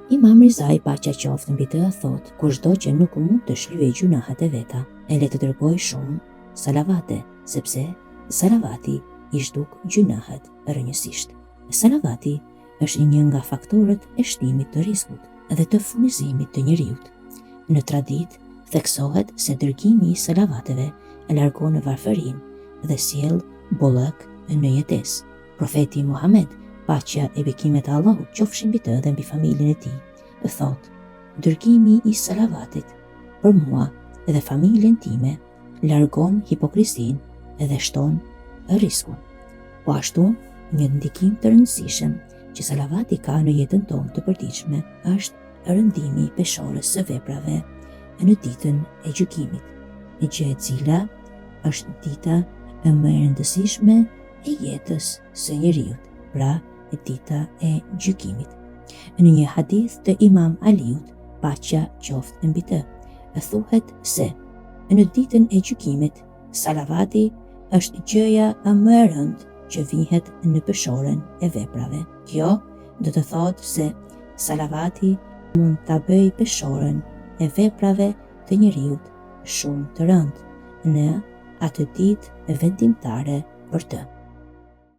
Imam Rizaj paqja qoftë mbi të thot, kushdo që nuk mund të shlyej gjunahet e veta, e le të dërgoj shumë salavate, sepse salavati i zhduk gjunahet rënjësisht. Salavati është një nga faktorët e shtimit të riskut dhe të furnizimit të njeriut. Në tradit, theksohet se dërgimi i salavateve e largon varfërinë dhe sjell bollëk në jetesë. Profeti Muhammed, paqja e bekimet e Allahut qofshin mbi të dhe mbi familjen e tij, thot: dërgimi i salavatit për mua dhe familjen time largon hipokrizinë dhe shton riskun. Po ashtu, një ndikim të rëndësishëm që salavati ka në jetën tonë të përditshme është rëndimi peshorës së veprave në ditën e gjykimit, gjë e cila është dita më e rëndësishme e jetës së njeriut, pra dita e gjykimit. Në një hadith të Imam Aliut, paqja qoftë mbi të, thuhet se në ditën e gjykimit salavati është gjëja më e rëndë që vihet në peshorën e veprave. Kjo do të thotë se salavati mund ta bëjë peshorën e veprave të njeriut shumë të rëndë në atë ditë vendimtare për të.